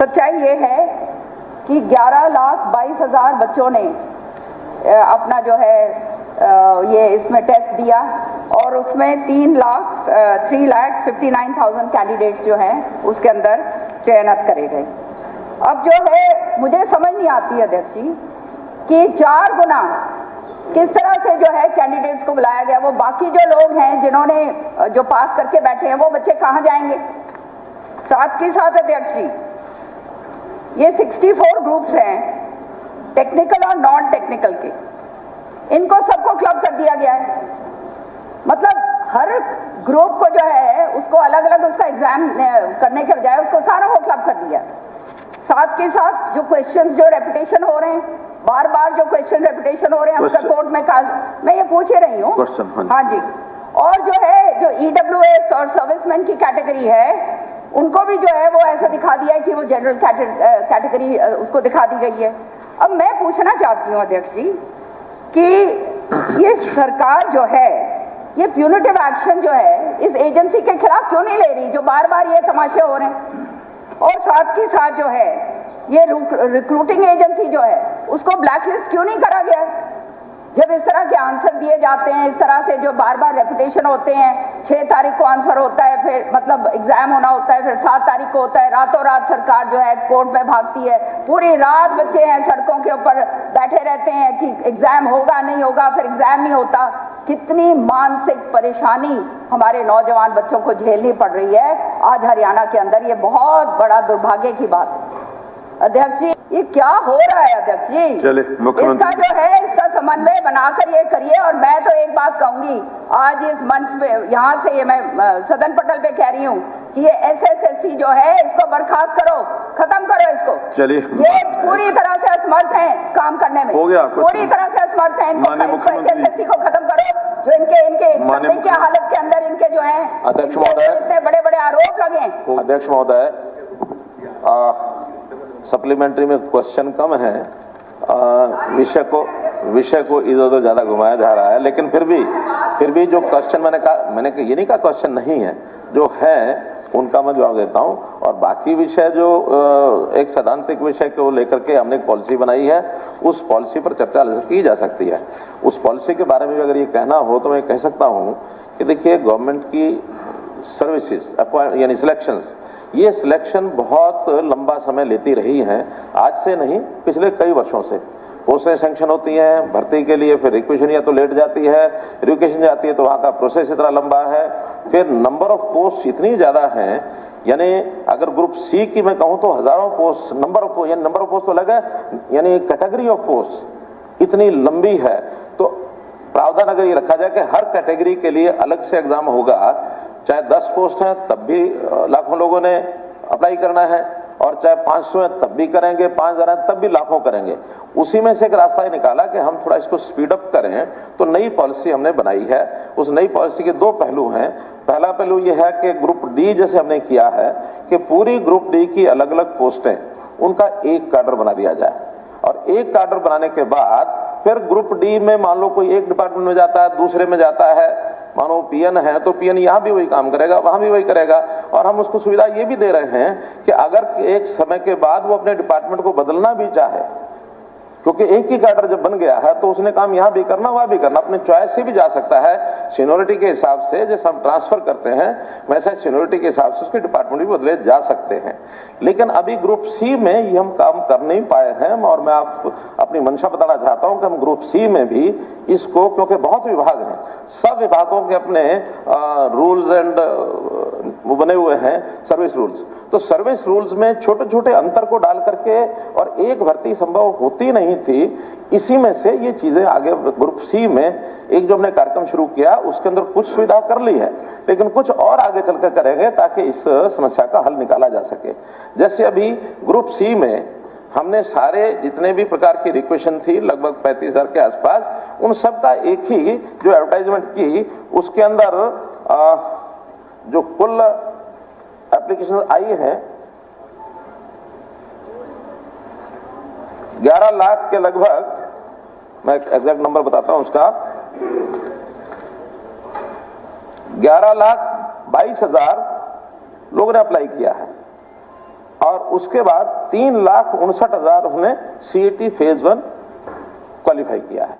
सच्चाई ये है कि 11,22,000 बच्चों ने अपना जो है ये इसमें टेस्ट दिया और उसमें 3,59,000 कैंडिडेट्स जो हैं उसके अंदर चयनित करे गए। अब जो है मुझे समझ नहीं आती अध्यक्ष जी कि 4 गुना किस तरह से जो है कैंडिडेट्स को बुलाया गया, वो बाकी जो लोग हैं जिन्होंने जो पास करके बैठे हैं वो बच्चे कहाँ जाएंगे। साथ के साथ अध्यक्ष जी ये 64 ग्रुप्स हैं टेक्निकल और नॉन टेक्निकल के, इनको सबको क्लब कर दिया गया है। मतलब हर ग्रुप को जो है उसको अलग अलग उसका एग्जाम करने के बजाय उसको सारों को क्लब कर दिया। साथ के साथ जो क्वेश्चंस जो रेपिटेशन हो रहे हैं, बार बार जो क्वेश्चन रेपिटेशन हो रहे हैं उसका कोर्ट में मैं ये पूछ ही रही हूँ। हाँ जी, और जो है जो EWS और सर्विसमैन की कैटेगरी है उनको भी जो है वो ऐसा दिखा दिया है कि वो जनरल कैटेगरी उसको दिखा दी गई है। अब मैं पूछना चाहती हूँ अध्यक्ष जी कि ये सरकार जो है ये प्यूनिटिव एक्शन जो है इस एजेंसी के खिलाफ क्यों नहीं ले रही जो बार बार ये तमाशे हो रहे हैं, और साथ के साथ जो है ये रिक्रूटिंग एजेंसी जो है उसको ब्लैकलिस्ट क्यों नहीं करा गया है। जब इस तरह के आंसर दिए जाते हैं, इस तरह से जो बार बार रेपिटेशन होते हैं, 6 तारीख को आंसर होता है, फिर मतलब एग्जाम होना होता है, फिर 7 तारीख को होता है, रातों रात सरकार जो है कोर्ट में भागती है, पूरी रात बच्चे हैं सड़कों के ऊपर बैठे रहते हैं कि एग्जाम होगा नहीं होगा, फिर एग्जाम नहीं होता। कितनी मानसिक परेशानी हमारे नौजवान बच्चों को झेलनी पड़ रही है आज हरियाणा के अंदर, ये बहुत बड़ा दुर्भाग्य की बात है। अध्यक्ष जी ये क्या हो रहा है अध्यक्ष जी, इसका जो है इसका समन्वय बनाकर ये करिए। और मैं तो एक बात कहूंगी आज इस मंच पे यहाँ से ये मैं सदन पटल पे कह रही हूँ कि ये SSSC जो है इसको बर्खास्त करो, खत्म करो इसको। चलिए ये पूरी तरह से असमर्थ है काम करने में, हो गया पूरी तरह से असमर्थ है। SSSC को खत्म करो जो इनके हालत के अंदर इनके जो है अध्यक्ष महोदय इतने बड़े बड़े आरोप लगे। अध्यक्ष महोदय सप्लीमेंट्री में क्वेश्चन कम है, विषय को इधर उधर ज्यादा घुमाया जा रहा है, लेकिन फिर भी जो क्वेश्चन मैंने ये नहीं कहा क्वेश्चन नहीं है, जो है उनका मैं जवाब देता हूं। और बाकी विषय जो एक सैद्धांतिक विषय को लेकर के हमने एक पॉलिसी बनाई है, उस पॉलिसी पर चर्चा की जा सकती है। उस पॉलिसी के बारे में अगर ये कहना हो तो मैं कह सकता हूं कि देखिए गवर्नमेंट की सर्विसेज यानी सिलेक्शंस, ये सिलेक्शन बहुत लंबा समय लेती रही है, आज से नहीं पिछले कई वर्षों से। पोस्टें सैंक्शन होती हैं भर्ती के लिए, फिर रिक्वेशन या तो लेट जाती है, रिक्वेशन जाती है तो वहां का प्रोसेस इतना लंबा है, फिर नंबर ऑफ पोस्ट इतनी ज्यादा हैं, यानी अगर ग्रुप C की मैं कहूं तो हजारों पोस्ट, नंबर ऑफ पोस्ट तो अलग है, यानी कैटेगरी ऑफ पोस्ट इतनी लंबी है। तो प्रावधान अगर ये रखा जाए कि हर कैटेगरी के लिए अलग से एग्जाम होगा, चाहे 10 पोस्ट हैं तब भी लाखों लोगों ने अप्लाई करना है, और चाहे 500 हैं तब भी करेंगे, 5,000 हैं तब भी लाखों करेंगे। उसी में से एक रास्ता ये निकाला कि हम थोड़ा इसको स्पीड अप करें, तो नई पॉलिसी हमने बनाई है। उस नई पॉलिसी के 2 पहलू हैं। पहला पहलू ये है कि ग्रुप D जैसे हमने किया है कि पूरी ग्रुप D की अलग अलग पोस्टें उनका एक कैडर बना दिया जाए, और एक कैडर बनाने के बाद फिर ग्रुप D में मान लो कोई एक डिपार्टमेंट में जाता है, दूसरे में जाता है, मानो PN है तो PN यहाँ भी वही काम करेगा, वहां भी वही करेगा। और हम उसको सुविधा ये भी दे रहे हैं कि अगर एक समय के बाद वो अपने डिपार्टमेंट को बदलना भी चाहे, क्योंकि एक ही कैडर जब बन गया है तो उसने काम यहाँ भी करना वहां भी करना, अपने चॉइस से भी जा सकता है। सीनियोरिटी के हिसाब से जैसे हम ट्रांसफर करते हैं वैसे सीनियोरिटी के हिसाब से उसके डिपार्टमेंट भी बदले जा सकते हैं। लेकिन अभी ग्रुप C में ये हम काम कर नहीं पाए हैं, और मैं आप अपनी मंशा बताना चाहता हूं कि हम ग्रुप C में भी इसको, क्योंकि बहुत विभाग हैं, सब विभागों के अपने रूल्स एंड बने हुए हैं, सर्विस रूल्स, तो सर्विस रूल्स में छोटे छोटे अंतर को डाल करके, और एक भर्ती संभव होती नहीं थी, इसी में से ये चीजें आगे ग्रुप C में एक जो हमने कार्यक्रम शुरू किया उसके अंदर कुछ सुविधा कर ली है, लेकिन कुछ और आगे चलकर करेंगे ताकि इस समस्या का हल निकाला जा सके। जैसे अभी ग्रुप C में हमने सारे जितने भी प्रकार की रिक्वेशन थी लगभग 35,000 के आसपास, उन सब का एक ही जो एडवर्टाइजमेंट की उसके अंदर जो कुल एप्लीकेशन आई है 11 लाख के लगभग, मैं एग्जैक्ट नंबर बताता हूं उसका, 11,22,000 लोगों ने अप्लाई किया है, और उसके बाद 3,59,000 ने CET फेज 1 क्वालिफाई किया है।